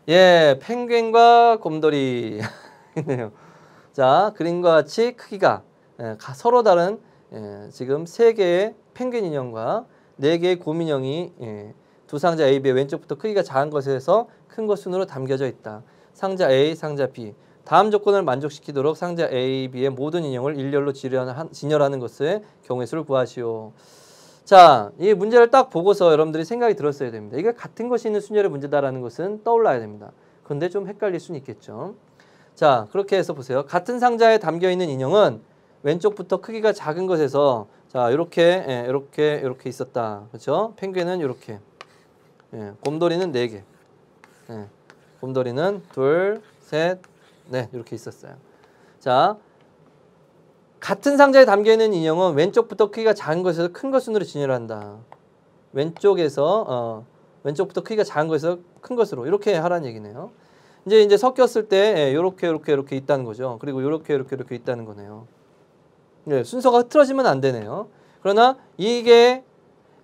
예, 펭귄과 곰돌이 있네요. 자, 그림과 같이 크기가 서로 다른 지금 3개의 펭귄 인형과 4개의 곰 인형이 두 상자 A, B의 왼쪽부터 크기가 작은 것에서 큰 것 순으로 담겨져 있다. 상자 A, 상자 B. 다음 조건을 만족시키도록 상자 A, B의 모든 인형을 일렬로 진열하는 것의 경우의 수를 구하시오. 자, 이 문제를 딱 보고서 여러분들이 생각이 들었어야 됩니다. 이게 같은 것이 있는 순열의 문제다라는 것은 떠올라야 됩니다. 그런데 좀 헷갈릴 수는 있겠죠. 자, 그렇게 해서 보세요. 같은 상자에 담겨있는 인형은 왼쪽부터 크기가 작은 것에서 자, 이렇게 있었다. 그렇죠? 펭귄은 이렇게. 곰돌이는 4개. 곰돌이는 2, 3, 넷 이렇게 있었어요. 자, 같은 상자에 담겨있는 인형은 왼쪽부터 크기가 작은 것에서 큰 것 순으로 진열한다. 왼쪽부터 크기가 작은 것에서 큰 것으로 이렇게 하라는 얘기네요. 이제 섞였을 때 이렇게 있다는 거죠. 그리고 이렇게 있다는 거네요. 네, 순서가 흐트러지면 안 되네요. 그러나 이게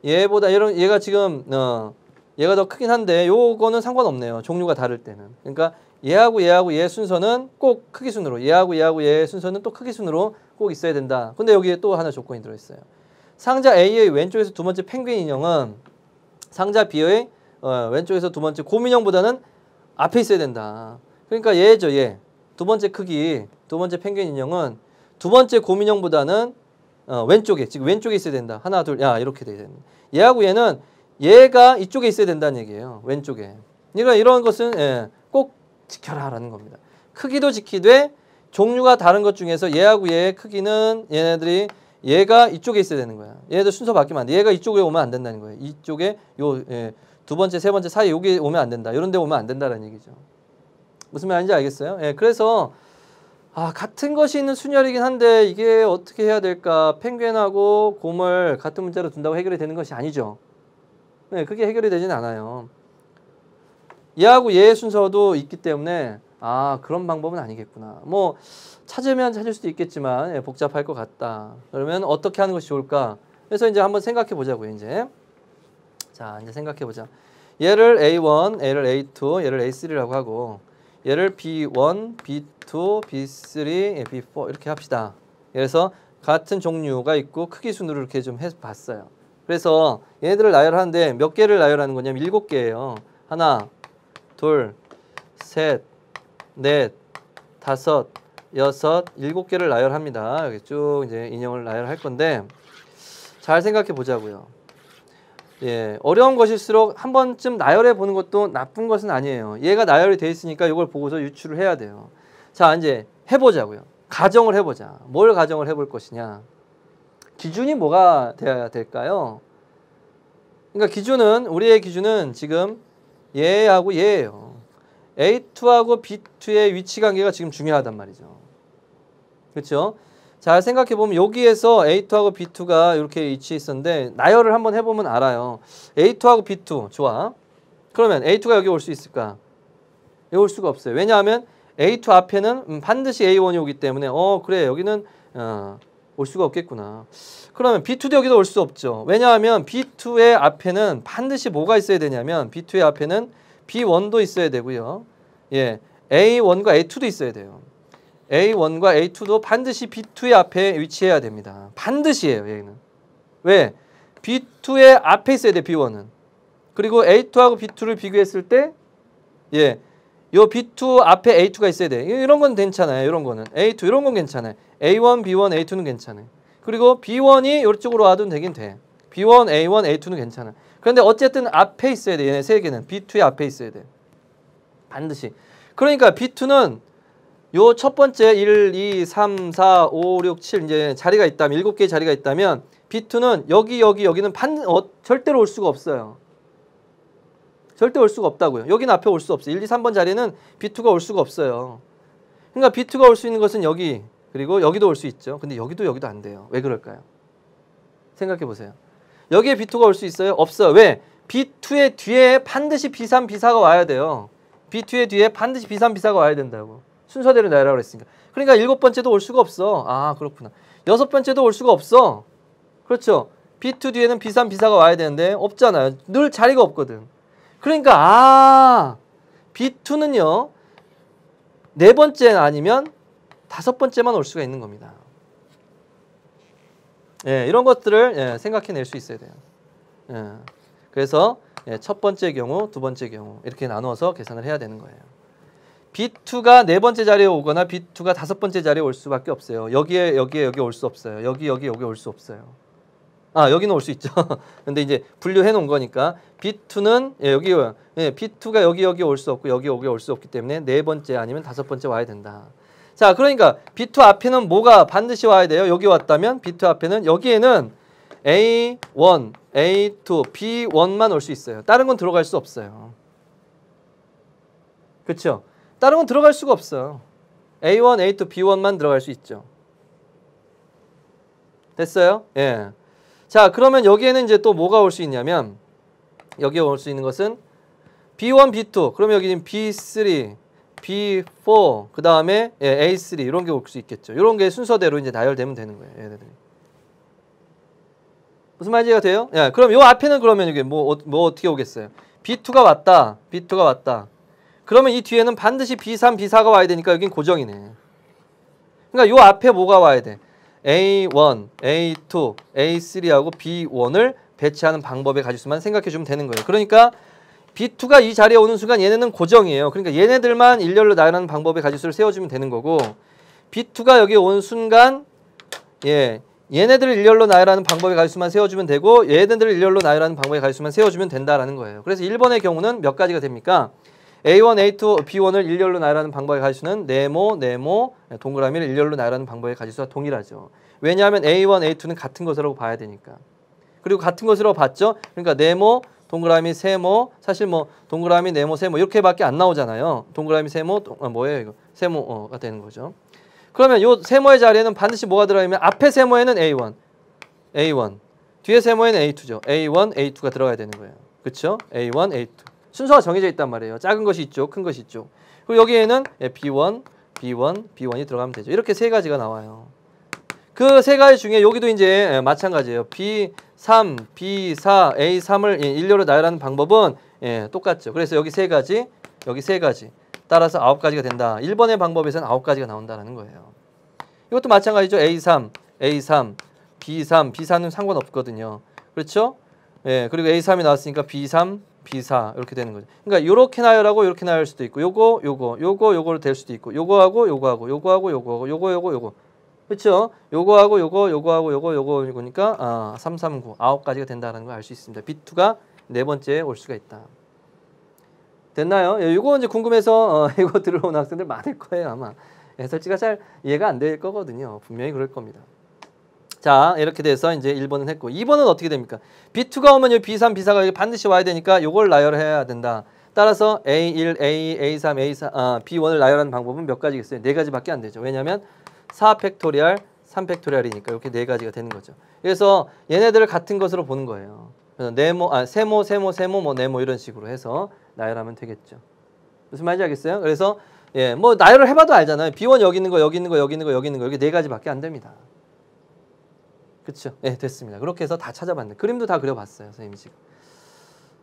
얘보다 얘가 지금 얘가 더 크긴 한데 요거는 상관없네요. 종류가 다를 때는. 그러니까 얘하고 얘 순서는 꼭 크기 순으로, 얘하고 얘 순서는 또 크기 순으로 꼭 있어야 된다. 근데 여기에 또 하나 조건이 들어있어요. 상자 A의 왼쪽에서 두 번째 펭귄 인형은 상자 B의 왼쪽에서 두 번째 곰 인형보다는 앞에 있어야 된다. 그러니까 얘죠, 얘. 두 번째 크기, 두 번째 펭귄 인형은 두 번째 곰 인형보다는 지금 왼쪽에 있어야 된다. 하나, 둘, 이렇게 돼야 된다. 얘하고 얘는 얘가 이쪽에 있어야 된다는 얘기예요. 왼쪽에. 그러니까 이런 것은 꼭 지켜라라는 겁니다. 크기도 지키되 종류가 다른 것 중에서 얘하고 얘의 크기는 얘가 이쪽에 있어야 되는 거야. 얘네들 순서 바뀌면 안 돼. 얘가 이쪽에 오면 안 된다는 거예요. 이쪽에 두 번째, 세 번째 사이에 여기 오면 안 된다. 이런 데 오면 안 된다는 얘기죠. 무슨 말인지 알겠어요? 그래서 같은 것이 있는 순열이긴 한데 이게 어떻게 해야 될까? 펭귄하고 곰을 같은 문자로 둔다고 해결이 되는 것이 아니죠. 그게 해결이 되진 않아요. 얘하고 얘의 순서도 있기 때문에 그런 방법은 아니겠구나. 뭐 찾으면 찾을 수도 있겠지만 복잡할 것 같다. 그러면 어떻게 하는 것이 좋을까? 그래서 이제 한번 생각해 보자고요. 이제 생각해 보자. 얘를 A1, 얘를 A2, 얘를 A3라고 하고 얘를 B1, B2, B3, B4 이렇게 합시다. 그래서 같은 종류가 있고 크기 순으로 이렇게 좀 해봤어요. 그래서 얘네들을 나열하는데 몇 개를 나열하는 거냐면 7개예요. 하나, 둘, 셋, 넷, 다섯, 여섯, 7개를 나열합니다. 여기 쭉 이제 인형을 나열할 건데 잘 생각해 보자고요. 어려운 것일수록 한 번쯤 나열해 보는 것도 나쁜 것은 아니에요. 얘가 나열이 돼 있으니까 이걸 보고서 유추를 해야 돼요. 자, 이제 해보자고요. 가정을 해보자. 뭘 가정을 해볼 것이냐. 기준이 뭐가 돼야 될까요? 그러니까 우리의 기준은 지금 얘하고 얘예요. A2하고 B2의 위치 관계가 지금 중요하단 말이죠. 그렇죠? 잘 생각해보면 여기에서 A2하고 B2가 이렇게 위치해 있었는데 나열을 한번 해보면 알아요. A2하고 B2 좋아. 그러면 A2가 여기 올 수 있을까? 여기 올 수가 없어요. 왜냐하면 A2 앞에는 반드시 A1이 오기 때문에 그래 여기는 올 수가 없겠구나. 그러면 B2도 여기도 올 수 없죠. 왜냐하면 B2의 앞에는 반드시 뭐가 있어야 되냐면 B2의 앞에는 B1도 있어야 되고요. A1과 A2도 있어야 돼요. A1과 A2도 반드시 B2의 앞에 위치해야 됩니다. 반드시예요, 얘는. 왜? B2의 앞에 있어야 돼, B1은. 그리고 A2하고 B2를 비교했을 때 요 B2 앞에 A2가 있어야 돼. 이런 건 괜찮아요. 이런 거는. A2 이런 건 괜찮아요. A1, B1, A2는 괜찮아요. 그리고 B1이 이쪽으로 와도 되긴 돼. B1, A1, A2는 괜찮아요. 그런데 어쨌든 앞에 있어야 돼. 얘네 3개는. B2의 앞에 있어야 돼. 반드시. 그러니까 B2는 요 첫 번째 1, 2, 3, 4, 5, 6, 7 이제 자리가 있다면 7개의 자리가 있다면 B2는 여기는 절대로 올 수가 없어요. 절대 올 수가 없다고요. 여기는 앞에 올 수 없어요. 1, 2, 3번 자리는 B2가 올 수가 없어요. 그러니까 B2가 올 수 있는 것은 여기 그리고 여기도 올 수 있죠. 근데 여기도 안 돼요. 왜 그럴까요? 생각해 보세요. 여기에 B2가 올 수 있어요? 없어요. 왜? B2의 뒤에 반드시 B3, B4가 와야 돼요. B2의 뒤에 반드시 B3, B4가 와야 된다고. 순서대로 나열하라고 그랬으니까. 그러니까 7번째도 올 수가 없어. 그렇구나. 6번째도 올 수가 없어. 그렇죠. B2 뒤에는 B3, B4가 와야 되는데 없잖아요. 늘 자리가 없거든. 그러니까 B2는요. 네 번째 아니면 다섯 번째만 올 수가 있는 겁니다. 예, 이런 것들을 예, 생각해낼 수 있어야 돼요. 예, 그래서 예, 첫 번째 경우, 두 번째 경우 이렇게 나눠서 계산을 해야 되는 거예요. B2가 네 번째 자리에 오거나 B2가 다섯 번째 자리에 올 수밖에 없어요. 여기 올 수 없어요. 여기 올 수 없어요. 아, 여기는 올 수 있죠. 근데 이제 분류해 놓은 거니까 B2는 예, B2가 여기 올 수 없고 여기 올 수 없기 때문에 네 번째 아니면 다섯 번째 와야 된다. 자, 그러니까 B2 앞에는 뭐가 반드시 와야 돼요? 여기 왔다면 B2 앞에는 여기에는 A1, A2, B1만 올 수 있어요. 다른 건 들어갈 수 없어요. 그렇죠? 다른 건 들어갈 수가 없어요. A1, A2, B1만 들어갈 수 있죠. 됐어요? 예. 자, 그러면 여기에는 이제 또 뭐가 올 수 있냐면 여기에 올 수 있는 것은 B1, B2, 그러면 여기는 B3, B4, 그 다음에 예, A3 이런 게 올 수 있겠죠. 이런 게 순서대로 이제 나열되면 되는 거예요. 얘네들이. 무슨 말인지가 돼요? 예, 그럼 요 앞에는 그러면 이게 뭐 어떻게 오겠어요? B2가 왔다. B2가 왔다. 그러면 이 뒤에는 반드시 B3, B4가 와야 되니까 여긴 고정이네. 그러니까 요 앞에 뭐가 와야 돼? A1, A2, A3하고 B1을 배치하는 방법의 가지수만 생각해 주면 되는 거예요. 그러니까 B2가 이 자리에 오는 순간 얘네는 고정이에요. 그러니까 얘네들만 일렬로 나열하는 방법의 가지수를 세워주면 되는 거고 B2가 여기 온 순간 예, 얘네들을 일렬로 나열하는 방법의 가지수만 세워주면 되고 얘네들을 일렬로 나열하는 방법의 가지수만 세워주면 된다라는 거예요. 그래서 1번의 경우는 몇 가지가 됩니까? A1, A2, B1을 일렬로 나열하는 방법의 가지수는 네모, 동그라미를 일렬로 나열하는 방법의 가지수와 동일하죠. 왜냐하면 A1, A2는 같은 것이라고 봐야 되니까. 그리고 같은 것이라고 봤죠? 그러니까 네모, 동그라미, 세모, 사실 뭐 동그라미, 네모, 세모 이렇게밖에 안 나오잖아요. 동그라미, 세모, 뭐예요 이거? 세모가 되는 거죠. 그러면 요 세모의 자리에는 반드시 뭐가 들어가면 앞에 세모에는 A1, 뒤에 세모에는 A2죠. A1, A2가 들어가야 되는 거예요. 그렇죠? A1, A2. 순서가 정해져 있단 말이에요. 작은 것이 있죠. 큰 것이 있죠. 그리고 여기에는 B1, B1이 들어가면 되죠. 이렇게 세 가지가 나와요. 그 세 가지 중에 여기도 이제 마찬가지예요. B3, B4, A3을 일렬로 나열하는 방법은 똑같죠. 그래서 여기 세 가지, 여기 세 가지. 따라서 9가지가 된다. 1번의 방법에서는 9가지가 나온다는 거예요. 이것도 마찬가지죠. A3, B3, B4는 상관없거든요. 그렇죠? 예, 그리고 A3이 나왔으니까 B3, B4 이렇게 되는 거죠. 그러니까 요렇게 나열하고 요렇게 나열 수도 있고 요거로 될 수도 있고 요거하고 그렇죠? 요거니까 3, 3, 9 9가지가 된다는 걸 알 수 있습니다. B2가 네 번째에 올 수가 있다. 됐나요? 예, 이거 이제 궁금해서 이거 들어온 학생들 많을 거예요 아마. 해설지가 잘 이해가 안 될 거거든요. 분명히 그럴 겁니다. 자, 이렇게 돼서 이제 1번은 했고 2번은 어떻게 됩니까? B2가 오면 이 B3, B4가 반드시 와야 되니까 이걸 나열해야 된다. 따라서 A1, A2, A3, A4, B1을 나열하는 방법은 몇 가지겠어요? 네 가지밖에 안 되죠. 왜냐하면 4팩토리얼, 3팩토리얼이니까 이렇게 네 가지가 되는 거죠. 그래서 얘네들을 같은 것으로 보는 거예요. 그래서 세모, 네모 이런 식으로 해서 나열하면 되겠죠. 무슨 말인지 알겠어요? 그래서 예, 뭐 나열을 해봐도 알잖아요. B1 여기 있는 거, 여기 있는 거, 여기 있는 거, 여기 있는 거 이렇게 네 가지밖에 안 됩니다. 그렇죠? 예, 됐습니다. 그렇게 해서 다 찾아봤네. 그림도 다 그려봤어요, 선생님이 지금.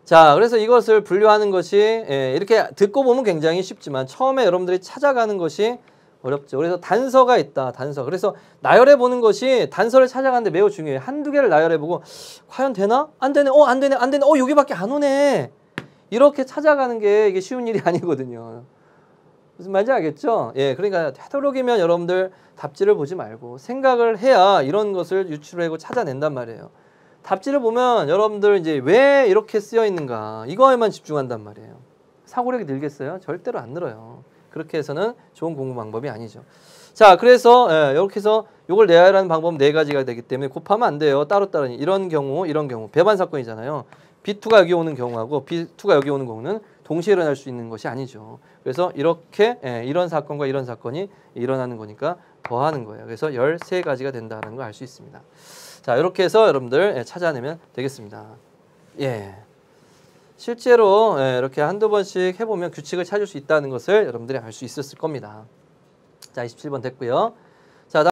자, 그래서 이것을 분류하는 것이 이렇게 듣고 보면 굉장히 쉽지만 처음에 여러분들이 찾아가는 것이 어렵죠. 그래서 단서가 있다. 단서. 그래서 나열해 보는 것이 단서를 찾아가는데 매우 중요해요. 한두 개를 나열해 보고 과연 되나? 안 되네. 안 되네. 안 되네. 여기밖에 안 오네. 이렇게 찾아가는 게 이게 쉬운 일이 아니거든요. 무슨 말인지 알겠죠? 예, 그러니까 되도록이면 여러분들 답지를 보지 말고 생각을 해야 이런 것을 유추하고 찾아낸단 말이에요. 답지를 보면 여러분들 이제 왜 이렇게 쓰여 있는가 이거에만 집중한단 말이에요. 사고력이 늘겠어요? 절대로 안 늘어요. 그렇게 해서는 좋은 공부 방법이 아니죠. 자, 그래서 이렇게 해서 이걸 나열하는 방법은 네 가지가 되기 때문에 곱하면 안 돼요. 따로따로 이런 경우 배반 사건이잖아요. B2가 여기 오는 경우하고 B2가 여기 오는 경우는 동시에 일어날 수 있는 것이 아니죠. 그래서 이렇게 이런 사건과 이런 사건이 일어나는 거니까 더하는 거예요. 그래서 13가지가 된다는 걸 알 수 있습니다. 자, 이렇게 해서 여러분들 찾아내면 되겠습니다. 예. 실제로 이렇게 한두 번씩 해보면 규칙을 찾을 수 있다는 것을 여러분들이 알 수 있었을 겁니다. 자, 27번 됐고요.